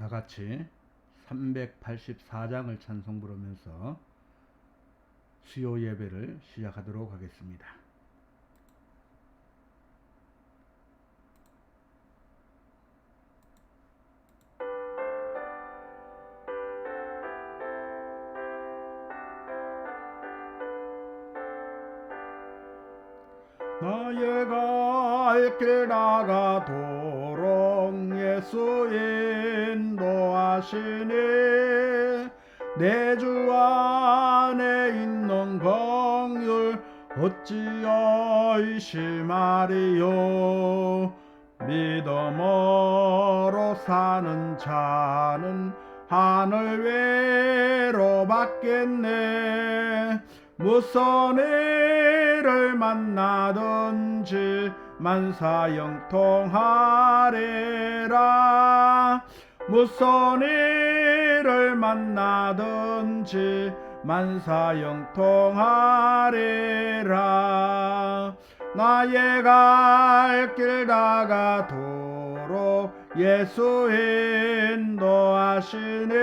같이 384장을 찬송 부르면서 수요 예배를 시작하도록 하겠습니다. 나의 갈 길 나가도록 예수 인도하시니 내 주 안에 있는 긍휼 어찌 의심하리요. 믿음으로 사는 자는 하늘 외로 받겠네. 무슨 일을 만나든지 만사형통하리라. 무슨 일을 만나든지 만사형통하리라. 나의 갈 길 다가도록 예수 인도하시니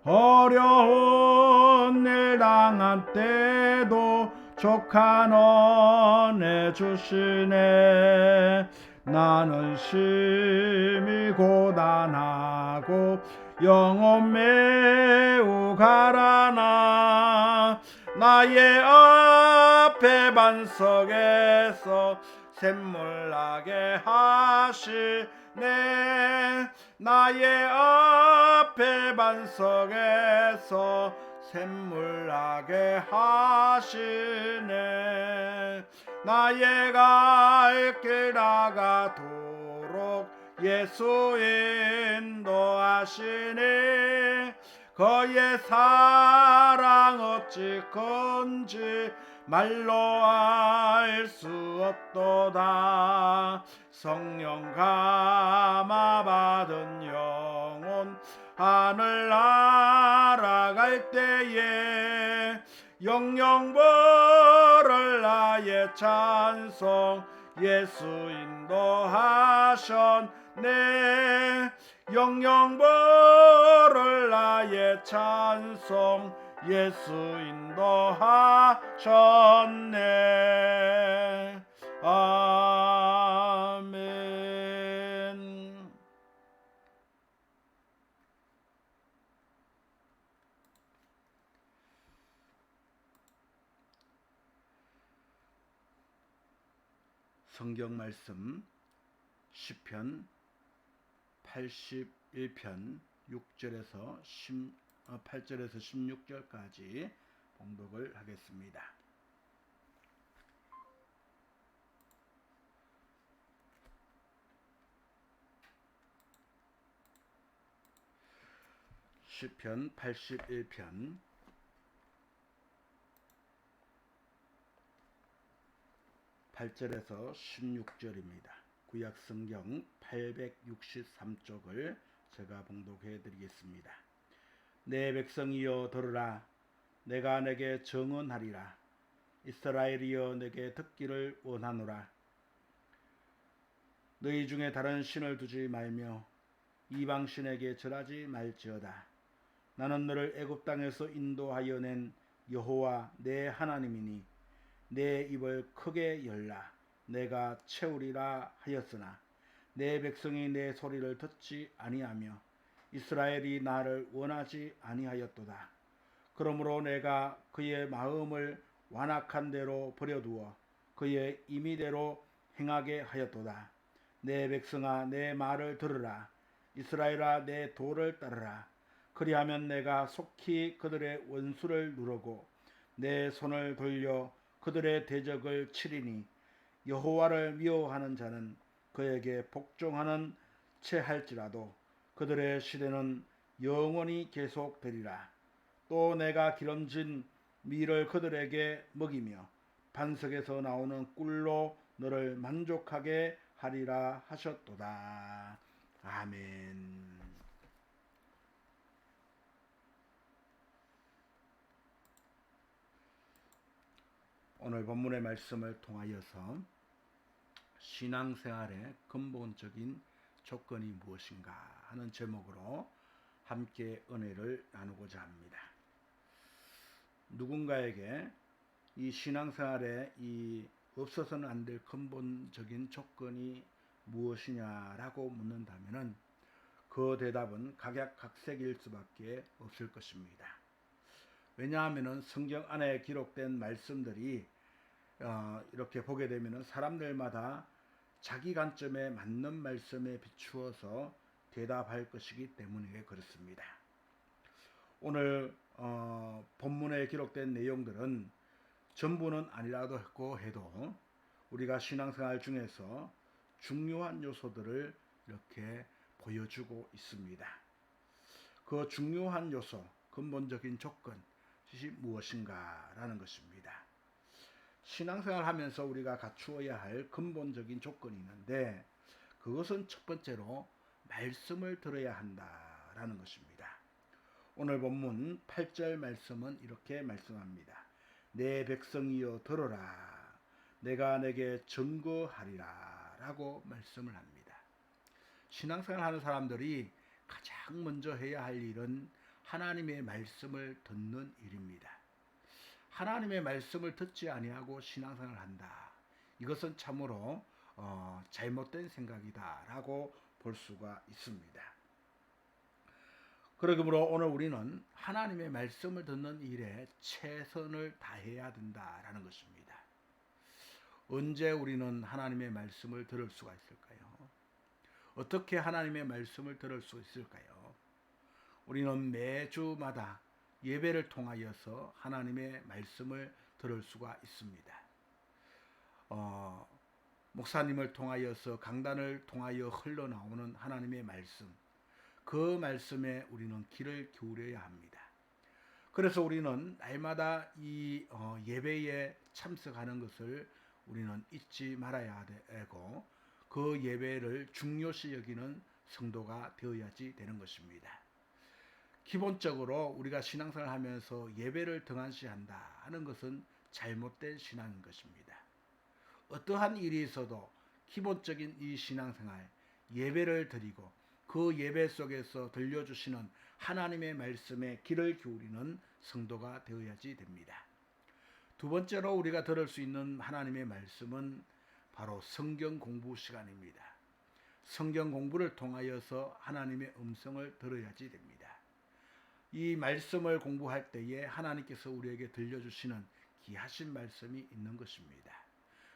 어려운 일 당한 때도 족한 은혜 주시네. 나는 심히 고단하고 영혼 매우 가라나. 나의 앞에 반석에서 샘물나게 하시네. 나의 앞에 반석에서 샘물나게 하시네. 나의 갈 길 다가도록 예수 인도하시니 그의 사랑 어찌 큰지 말로 알 수 없도다. 성령 감화 받은 영혼 하늘 날아갈 때에 영영 부를 나의 찬송 예수 인도하셨네. 영영 부를 나의 찬송 예수 인도하셨네. 아멘. 성경 말씀 시편 81편 6절에서 8절에서 16절까지 봉독을 하겠습니다. 시편 81편 8절에서 16절입니다. 구약성경 863쪽을 제가 봉독해 드리겠습니다. 내 백성이여 들으라. 내가 내게 증언하리라. 이스라엘이여 내게 듣기를 원하노라. 너희 중에 다른 신을 두지 말며 이방신에게 절하지 말지어다. 나는 너를 애굽 땅에서 인도하여 낸 여호와 내 하나님이니 내 입을 크게 열라. 내가 채우리라 하였으나 내 백성이 내 소리를 듣지 아니하며 이스라엘이 나를 원하지 아니하였도다. 그러므로 내가 그의 마음을 완악한 대로 버려두어 그의 임의대로 행하게 하였도다. 내 백성아 내 말을 들으라. 이스라엘아 내 도를 따르라. 그리하면 내가 속히 그들의 원수를 누르고 내 손을 돌려 그들의 대적을 치리니 여호와를 미워하는 자는 그에게 복종하는 채 할지라도 그들의 시대는 영원히 계속되리라. 또 내가 기름진 밀을 그들에게 먹이며 반석에서 나오는 꿀로 너를 만족하게 하리라 하셨도다. 아멘. 오늘 본문의 말씀을 통하여서 신앙생활의 근본적인 조건이 무엇인가 하는 제목으로 함께 은혜를 나누고자 합니다. 누군가에게 이 신앙생활에 이 없어서는 안 될 근본적인 조건이 무엇이냐라고 묻는다면은 그 대답은 각약각색일 수밖에 없을 것입니다. 왜냐하면은 성경 안에 기록된 말씀들이 이렇게 보게 되면은 사람들마다 자기 관점에 맞는 말씀에 비추어서 대답할 것이기 때문에 그렇습니다. 오늘 본문에 기록된 내용들은 전부는 아니라도 해도 우리가 신앙생활 중에서 중요한 요소들을 이렇게 보여주고 있습니다. 그 중요한 요소, 근본적인 조건, 이것이 무엇인가라는 것입니다. 신앙생활 하면서 우리가 갖추어야 할 근본적인 조건이 있는데 그것은 첫 번째로 말씀을 들어야 한다라는 것입니다. 오늘 본문 8절 말씀은 이렇게 말씀합니다. 내 백성이여 들어라 내가 내게 증거하리라 라고 말씀을 합니다. 신앙생활 하는 사람들이 가장 먼저 해야 할 일은 하나님의 말씀을 듣는 일입니다. 하나님의 말씀을 듣지 아니하고 신앙생활을 한다. 이것은 참으로 잘못된 생각이다라고 볼 수가 있습니다. 그러므로 오늘 우리는 하나님의 말씀을 듣는 일에 최선을 다해야 된다라는 것입니다. 언제 우리는 하나님의 말씀을 들을 수가 있을까요? 어떻게 하나님의 말씀을 들을 수 있을까요? 우리는 매주마다 예배를 통하여서 하나님의 말씀을 들을 수가 있습니다. 목사님을 통하여서 강단을 통하여 흘러나오는 하나님의 말씀, 그 말씀에 우리는 귀를 기울여야 합니다. 그래서 우리는 날마다 이 예배에 참석하는 것을 우리는 잊지 말아야 되고 그 예배를 중요시 여기는 성도가 되어야지 되는 것입니다. 기본적으로 우리가 신앙생활을 하면서 예배를 등한시한다 하는 것은 잘못된 신앙인 것입니다. 어떠한 일이 있어도 기본적인 이 신앙생활, 예배를 드리고 그 예배 속에서 들려주시는 하나님의 말씀에 귀를 기울이는 성도가 되어야지 됩니다. 두 번째로 우리가 들을 수 있는 하나님의 말씀은 바로 성경 공부 시간입니다. 성경 공부를 통하여서 하나님의 음성을 들어야지 됩니다. 이 말씀을 공부할 때에 하나님께서 우리에게 들려주시는 귀하신 말씀이 있는 것입니다.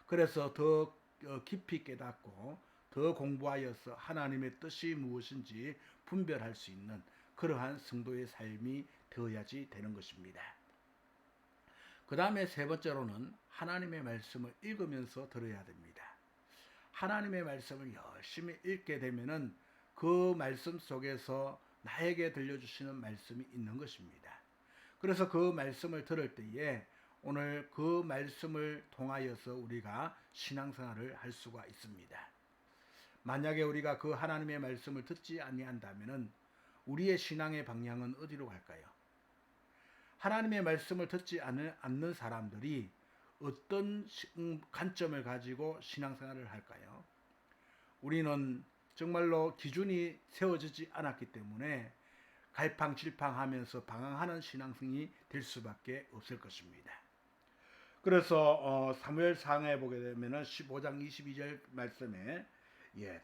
그래서 더 깊이 깨닫고 더 공부하여서 하나님의 뜻이 무엇인지 분별할 수 있는 그러한 성도의 삶이 되어야지 되는 것입니다. 그 다음에 세 번째로는 하나님의 말씀을 읽으면서 들어야 됩니다. 하나님의 말씀을 열심히 읽게 되면은 그 말씀 속에서 나에게 들려주시는 말씀이 있는 것입니다. 그래서 그 말씀을 들을 때에 오늘 그 말씀을 통하여서 우리가 신앙생활을 할 수가 있습니다. 만약에 우리가 그 하나님의 말씀을 듣지 아니한다면은 우리의 신앙의 방향은 어디로 갈까요? 하나님의 말씀을 듣지 않는 사람들이 어떤 관점을 가지고 신앙생활을 할까요? 우리는 정말로 기준이 세워지지 않았기 때문에 갈팡질팡하면서 방황하는 신앙생이 될 수밖에 없을 것입니다. 그래서 사무엘상에 보게 되면 15장 22절 말씀에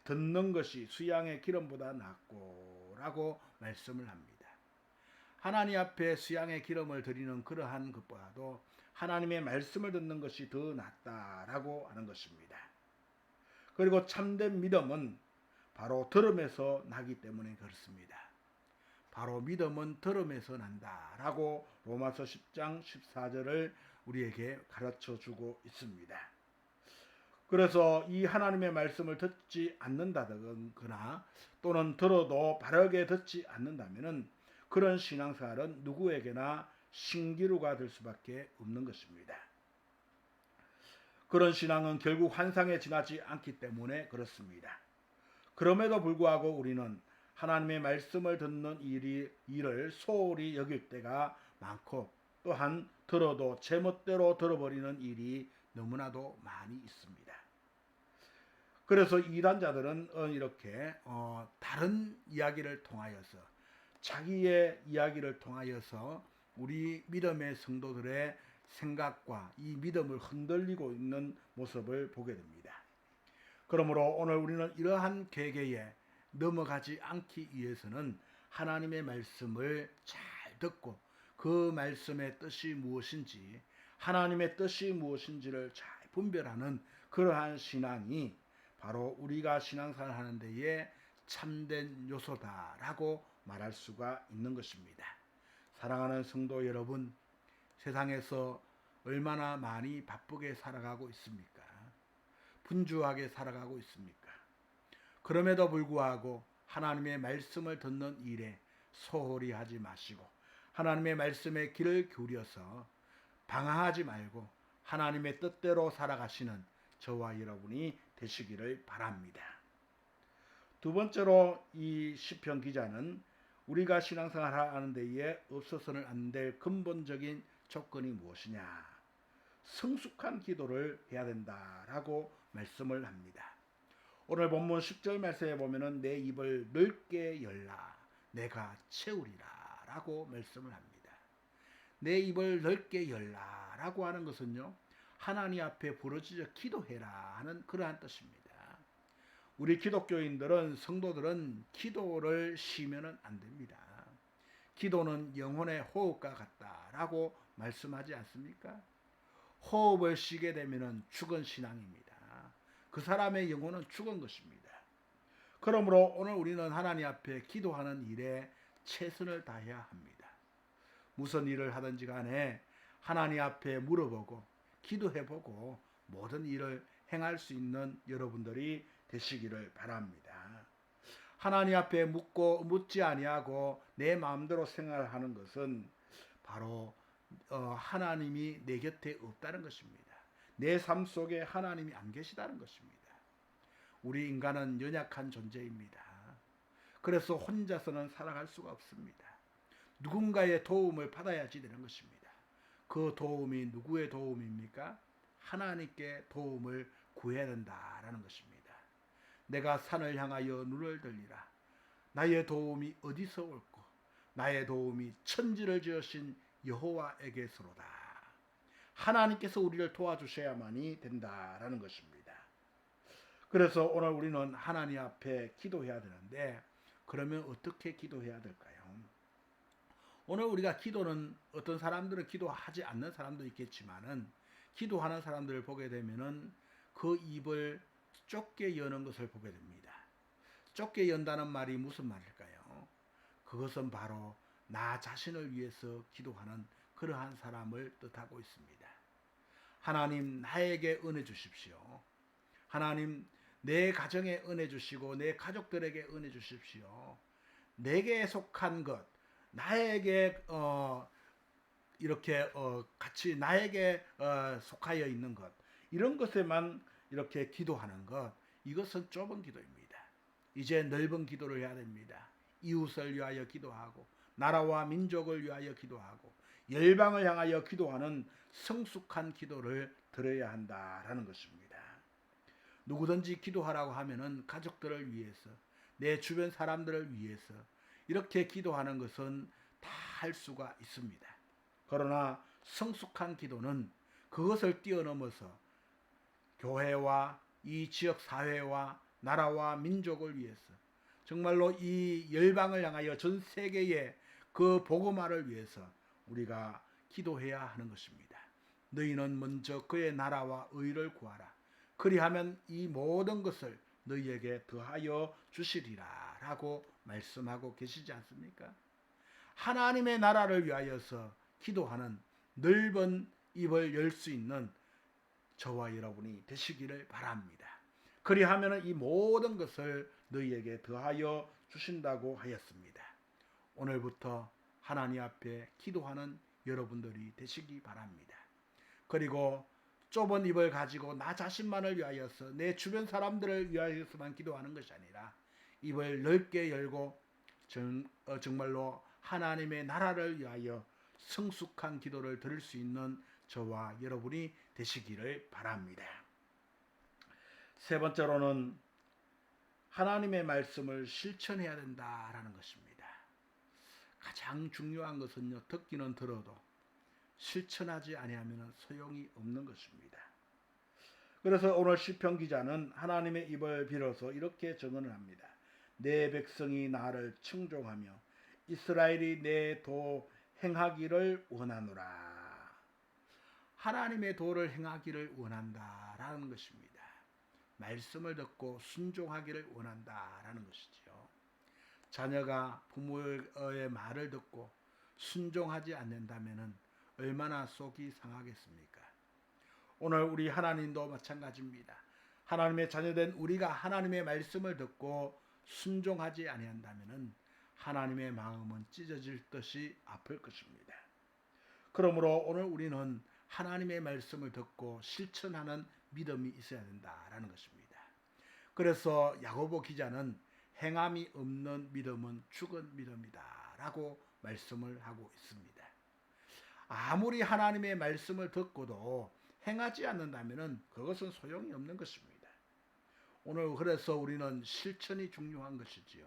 듣는 것이 수양의 기름보다 낫고 라고 말씀을 합니다. 하나님 앞에 수양의 기름을 드리는 그러한 것보다도 하나님의 말씀을 듣는 것이 더 낫다라고 하는 것입니다. 그리고 참된 믿음은 바로 들음에서 나기 때문에 그렇습니다. 바로 믿음은 들음에서 난다라고 로마서 10장 14절을 우리에게 가르쳐주고 있습니다. 그래서 이 하나님의 말씀을 듣지 않는다거나 또는 들어도 바르게 듣지 않는다면 그런 신앙생활은 누구에게나 신기루가 될 수밖에 없는 것입니다. 그런 신앙은 결국 환상에 지나지 않기 때문에 그렇습니다. 그럼에도 불구하고 우리는 하나님의 말씀을 듣는 일을 소홀히 여길 때가 많고 또한 들어도 제멋대로 들어버리는 일이 너무나도 많이 있습니다. 그래서 이단자들은 이렇게 다른 이야기를 통하여서 자기의 이야기를 통하여서 우리 믿음의 성도들의 생각과 이 믿음을 흔들리고 있는 모습을 보게 됩니다. 그러므로 오늘 우리는 이러한 계계에 넘어가지 않기 위해서는 하나님의 말씀을 잘 듣고 그 말씀의 뜻이 무엇인지, 하나님의 뜻이 무엇인지를 잘 분별하는 그러한 신앙이 바로 우리가 신앙생활 하는 데에 참된 요소다라고 말할 수가 있는 것입니다. 사랑하는 성도 여러분, 세상에서 얼마나 많이 바쁘게 살아가고 있습니까? 분주하게 살아가고 있습니까? 그럼에도 불구하고 하나님의 말씀을 듣는 일에 소홀히 하지 마시고 하나님의 말씀에 귀를 기울여서 방황하지 말고 하나님의 뜻대로 살아가시는 저와 여러분이 되시기를 바랍니다. 두 번째로 이 시편 기자는 우리가 신앙생활을 하는 데에 없어서는 안 될 근본적인 조건이 무엇이냐? 성숙한 기도를 해야 된다라고 말씀을 합니다. 오늘 본문 10절 말씀에 보면은 내 입을 넓게 열라 내가 채우리라 라고 말씀을 합니다. 내 입을 넓게 열라 라고 하는 것은요, 하나님 앞에 부르짖어 기도해라 하는 그러한 뜻입니다. 우리 기독교인들은, 성도들은 기도를 쉬면은 안 됩니다. 기도는 영혼의 호흡과 같다라고 말씀하지 않습니까? 호흡을 쉬게 되면은 죽은 신앙입니다. 그 사람의 영혼은 죽은 것입니다. 그러므로 오늘 우리는 하나님 앞에 기도하는 일에 최선을 다해야 합니다. 무슨 일을 하든지 간에 하나님 앞에 물어보고 기도해보고 모든 일을 행할 수 있는 여러분들이 되시기를 바랍니다. 하나님 앞에 묻지 아니하고 내 마음대로 생활하는 것은 바로 하나님이 내 곁에 없다는 것입니다. 내 삶 속에 하나님이 안 계시다는 것입니다. 우리 인간은 연약한 존재입니다. 그래서 혼자서는 살아갈 수가 없습니다. 누군가의 도움을 받아야지 되는 것입니다. 그 도움이 누구의 도움입니까? 하나님께 도움을 구해야 된다라는 것입니다. 내가 산을 향하여 눈을 들리라. 나의 도움이 어디서 올꼬? 나의 도움이 천지를 지으신 여호와에게서로다. 하나님께서 우리를 도와주셔야만이 된다라는 것입니다. 그래서 오늘 우리는 하나님 앞에 기도해야 되는데, 그러면 어떻게 기도해야 될까요? 오늘 우리가 기도는, 어떤 사람들은 기도하지 않는 사람도 있겠지만은 기도하는 사람들을 보게 되면은 그 입을 좁게 여는 것을 보게 됩니다. 좁게 연다는 말이 무슨 말일까요? 그것은 바로 나 자신을 위해서 기도하는 그러한 사람을 뜻하고 있습니다. 하나님, 나에게 은혜 주십시오. 하나님, 내 가정에 은혜 주시고 내 가족들에게 은혜 주십시오. 내게 속한 것, 나에게 이렇게 같이 나에게 속하여 있는 것, 이런 것에만 이렇게 기도하는 것, 이것은 좁은 기도입니다. 이제 넓은 기도를 해야 됩니다. 이웃을 위하여 기도하고 나라와 민족을 위하여 기도하고 열방을 향하여 기도하는 성숙한 기도를 드려야 한다라는 것입니다. 누구든지 기도하라고 하면은 가족들을 위해서, 내 주변 사람들을 위해서 이렇게 기도하는 것은 다 할 수가 있습니다. 그러나 성숙한 기도는 그것을 뛰어넘어서 교회와 이 지역 사회와 나라와 민족을 위해서, 정말로 이 열방을 향하여 전 세계의 그 복음화를 위해서 우리가 기도해야 하는 것입니다. 너희는 먼저 그의 나라와 의를 구하라. 그리하면 이 모든 것을 너희에게 더하여 주시리라 라고 말씀하고 계시지 않습니까? 하나님의 나라를 위하여서 기도하는 넓은 입을 열 수 있는 저와 여러분이 되시기를 바랍니다. 그리하면 이 모든 것을 너희에게 더하여 주신다고 하였습니다. 오늘부터 하나님 앞에 기도하는 여러분들이 되시기 바랍니다. 그리고 좁은 입을 가지고 나 자신만을 위하여서, 내 주변 사람들을 위하여서만 기도하는 것이 아니라 입을 넓게 열고 정말로 하나님의 나라를 위하여 성숙한 기도를 드릴 수 있는 저와 여러분이 되시기를 바랍니다. 세 번째로는 하나님의 말씀을 실천해야 된다라는 것입니다. 가장 중요한 것은요, 듣기는 들어도 실천하지 아니하면 소용이 없는 것입니다. 그래서 오늘 시편 기자는 하나님의 입을 빌어서 이렇게 증언을 합니다. 내 백성이 나를 청종하며 이스라엘이 내 도 행하기를 원하노라. 하나님의 도를 행하기를 원한다라는 것입니다. 말씀을 듣고 순종하기를 원한다라는 것이지요. 자녀가 부모의 말을 듣고 순종하지 않는다면 얼마나 속이 상하겠습니까? 오늘 우리 하나님도 마찬가지입니다. 하나님의 자녀된 우리가 하나님의 말씀을 듣고 순종하지 아니한다면 하나님의 마음은 찢어질 듯이 아플 것입니다. 그러므로 오늘 우리는 하나님의 말씀을 듣고 실천하는 믿음이 있어야 된다라는 것입니다. 그래서 야고보 기자는 행함이 없는 믿음은 죽은 믿음이다라고 말씀을 하고 있습니다. 아무리 하나님의 말씀을 듣고도 행하지 않는다면 그것은 소용이 없는 것입니다. 오늘 그래서 우리는 실천이 중요한 것이지요.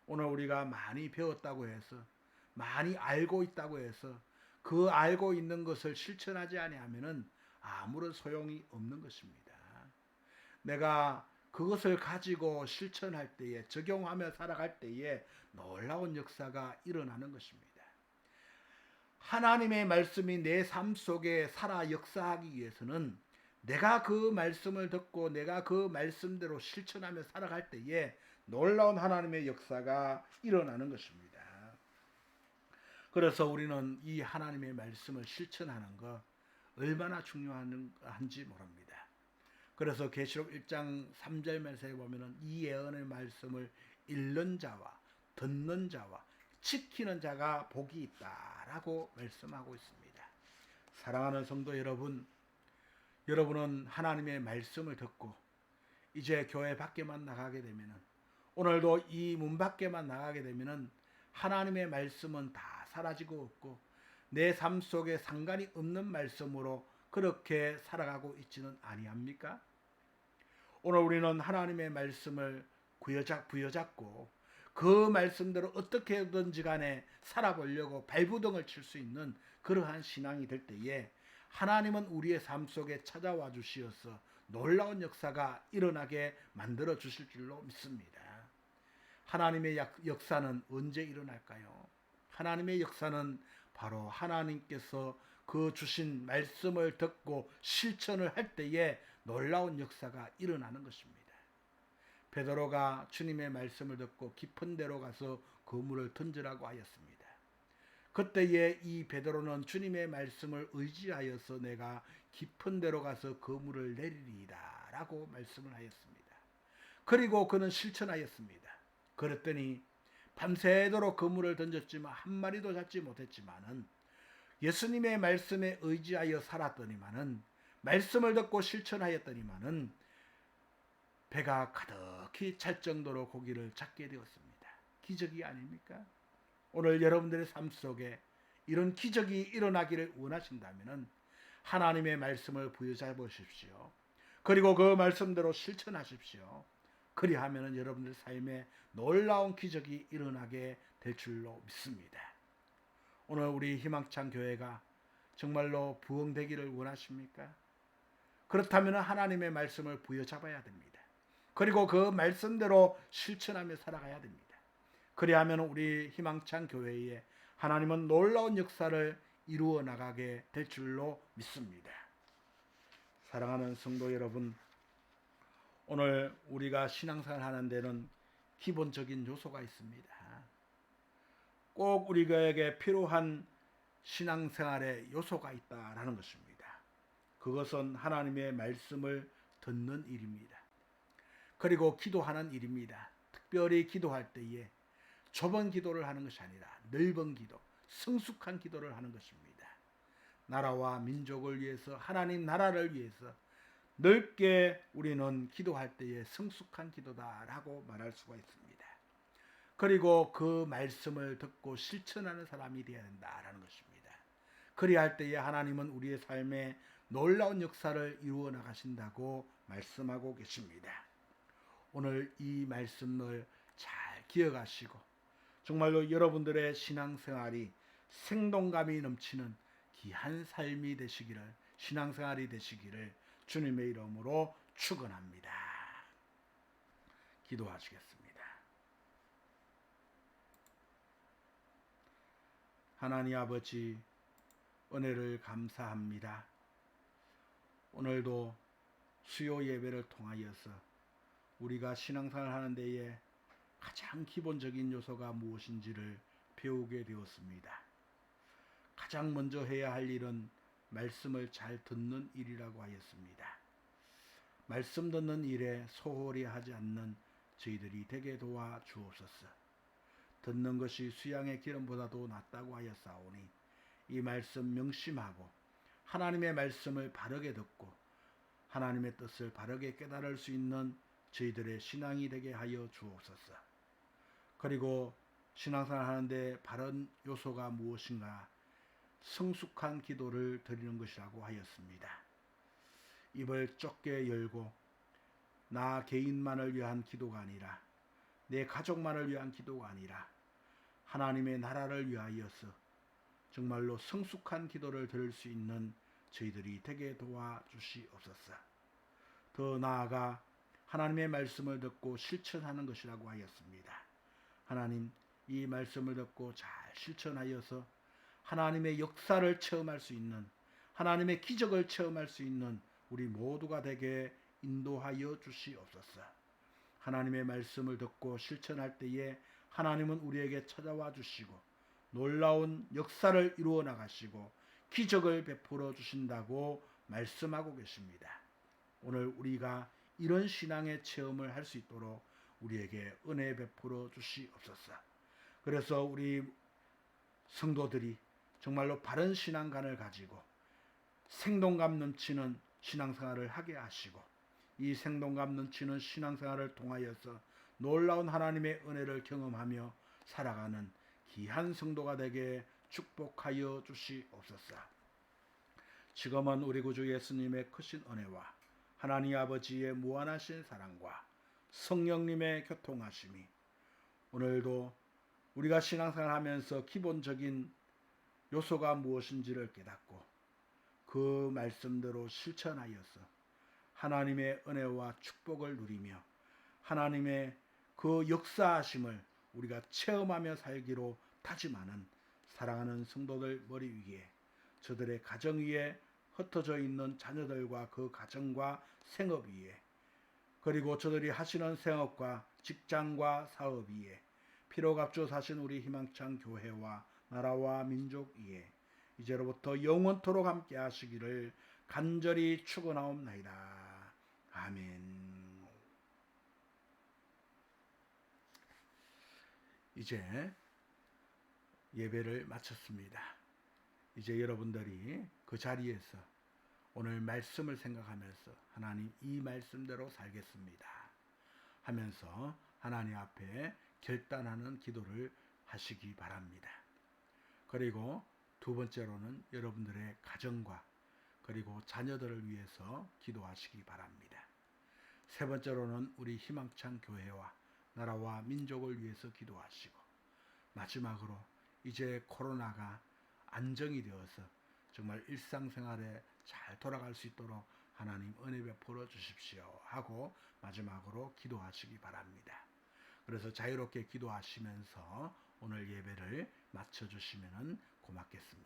오늘 우리가 많이 배웠다고 해서 많이 알고 있다고 해서 그 알고 있는 것을 실천하지 아니하면 아무런 소용이 없는 것입니다. 내가 그것을 가지고 실천할 때에 적용하며 살아갈 때에 놀라운 역사가 일어나는 것입니다. 하나님의 말씀이 내 삶 속에 살아 역사하기 위해서는 내가 그 말씀을 듣고 내가 그 말씀대로 실천하며 살아갈 때에 놀라운 하나님의 역사가 일어나는 것입니다. 그래서 우리는 이 하나님의 말씀을 실천하는 것 얼마나 중요한지 모릅니다. 그래서 계시록 1장 3절 말씀에 보면은 이 예언의 말씀을 읽는 자와 듣는 자와 지키는 자가 복이 있다라고 말씀하고 있습니다. 사랑하는 성도 여러분, 여러분은 하나님의 말씀을 듣고 이제 교회 밖에만 나가게 되면은 오늘도 이 문 밖에만 나가게 되면은 하나님의 말씀은 다 사라지고 없고 내 삶 속에 상관이 없는 말씀으로 그렇게 살아가고 있지는 아니합니까? 오늘 우리는 하나님의 말씀을 부여잡고 그 말씀대로 어떻게든지 간에 살아보려고 발부둥을 칠 수 있는 그러한 신앙이 될 때에 하나님은 우리의 삶 속에 찾아와 주시어서 놀라운 역사가 일어나게 만들어 주실 줄로 믿습니다. 하나님의 역사는 언제 일어날까요? 하나님의 역사는 바로 하나님께서 그 주신 말씀을 듣고 실천을 할 때에 놀라운 역사가 일어나는 것입니다. 베드로가 주님의 말씀을 듣고 깊은 데로 가서 그물을 던지라고 하였습니다. 그때에 이 베드로는 주님의 말씀을 의지하여서 내가 깊은 데로 가서 그물을 내리리이다 라고 말씀을 하였습니다. 그리고 그는 실천하였습니다. 그랬더니 밤새도록 그물을 던졌지만 한 마리도 잡지 못했지만은 예수님의 말씀에 의지하여 살았더니만은 말씀을 듣고 실천하였더니만은 배가 가득히 찰 정도로 고기를 잡게 되었습니다. 기적이 아닙니까? 오늘 여러분들의 삶 속에 이런 기적이 일어나기를 원하신다면 하나님의 말씀을 부여잡으십시오. 그리고 그 말씀대로 실천하십시오. 그리하면 여러분들 삶에 놀라운 기적이 일어나게 될 줄로 믿습니다. 오늘 우리 희망찬 교회가 정말로 부흥되기를 원하십니까? 그렇다면 하나님의 말씀을 부여잡아야 됩니다. 그리고 그 말씀대로 실천하며 살아가야 됩니다. 그리하면 우리 희망찬 교회에 하나님은 놀라운 역사를 이루어 나가게 될 줄로 믿습니다. 사랑하는 성도 여러분, 오늘 우리가 신앙생활 하는 데는 기본적인 요소가 있습니다. 꼭 우리에게 필요한 신앙생활의 요소가 있다라는 것입니다. 그것은 하나님의 말씀을 듣는 일입니다. 그리고 기도하는 일입니다. 특별히 기도할 때에 좁은 기도를 하는 것이 아니라 넓은 기도, 성숙한 기도를 하는 것입니다. 나라와 민족을 위해서, 하나님 나라를 위해서 넓게 우리는 기도할 때에 성숙한 기도다라고 말할 수가 있습니다. 그리고 그 말씀을 듣고 실천하는 사람이 되어야 된다라는 것입니다. 그리할 때에 하나님은 우리의 삶에 놀라운 역사를 이루어 나가신다고 말씀하고 계십니다. 오늘 이 말씀을 잘 기억하시고 정말로 여러분들의 신앙생활이 생동감이 넘치는 귀한 삶이 되시기를, 신앙생활이 되시기를 주님의 이름으로 축원합니다. 기도하시겠습니다. 하나님 아버지, 은혜를 감사합니다. 오늘도 수요 예배를 통하여서 우리가 신앙생활 하는 데에 가장 기본적인 요소가 무엇인지를 배우게 되었습니다. 가장 먼저 해야 할 일은 말씀을 잘 듣는 일이라고 하였습니다. 말씀 듣는 일에 소홀히 하지 않는 저희들이 되게 도와 주옵소서. 듣는 것이 수양의 기름보다도 낫다고 하였사오니 이 말씀 명심하고 하나님의 말씀을 바르게 듣고 하나님의 뜻을 바르게 깨달을 수 있는 저희들의 신앙이 되게 하여 주옵소서. 그리고 신앙생활 하는데 바른 요소가 무엇인가? 성숙한 기도를 드리는 것이라고 하였습니다. 입을 좁게 열고 나 개인만을 위한 기도가 아니라 내 가족만을 위한 기도가 아니라 하나님의 나라를 위하여서 정말로 성숙한 기도를 드릴 수 있는 저희들이 되게 도와주시옵소서. 더 나아가 하나님의 말씀을 듣고 실천하는 것이라고 하였습니다. 하나님, 이 말씀을 듣고 잘 실천하여서 하나님의 역사를 체험할 수 있는, 하나님의 기적을 체험할 수 있는 우리 모두가 되게 인도하여 주시옵소서. 하나님의 말씀을 듣고 실천할 때에 하나님은 우리에게 찾아와 주시고 놀라운 역사를 이루어 나가시고 기적을 베풀어 주신다고 말씀하고 계십니다. 오늘 우리가 이런 신앙의 체험을 할 수 있도록 우리에게 은혜 베풀어 주시옵소서. 그래서 우리 성도들이 정말로 바른 신앙관을 가지고 생동감 넘치는 신앙생활을 하게 하시고 이 생동감 넘치는 신앙생활을 통하여서 놀라운 하나님의 은혜를 경험하며 살아가는 귀한 성도가 되게 축복하여 주시옵소서. 지금은 우리 구주 예수님의 크신 은혜와 하나님 아버지의 무한하신 사랑과 성령님의 교통하심이 오늘도 우리가 신앙생활하면서 기본적인 요소가 무엇인지를 깨닫고 그 말씀대로 실천하여서 하나님의 은혜와 축복을 누리며 하나님의 그 역사하심을 우리가 체험하며 살기로 다짐하는 사랑하는 성도들 머리 위에 저들의 가정 위에 흩어져 있는 자녀들과 그 가정과 생업 위에 그리고 저들이 하시는 생업과 직장과 사업 위에 피로갑주 사신 우리 희망찬 교회와 나라와 민족 위에 이제로부터 영원토록 함께 하시기를 간절히 축원하옵나이다. 아멘. 이제 예배를 마쳤습니다. 이제 여러분들이 그 자리에서 오늘 말씀을 생각하면서 하나님 이 말씀대로 살겠습니다 하면서 하나님 앞에 결단하는 기도를 하시기 바랍니다. 그리고 두 번째로는 여러분들의 가정과 그리고 자녀들을 위해서 기도하시기 바랍니다. 세 번째로는 우리 희망찬 교회와 나라와 민족을 위해서 기도하시고 마지막으로 이제 코로나가 안정이 되어서 정말 일상생활에 잘 돌아갈 수 있도록 하나님 은혜 베풀어 주십시오 하고 마지막으로 기도하시기 바랍니다. 그래서 자유롭게 기도하시면서 오늘 예배를 마쳐주시면 고맙겠습니다.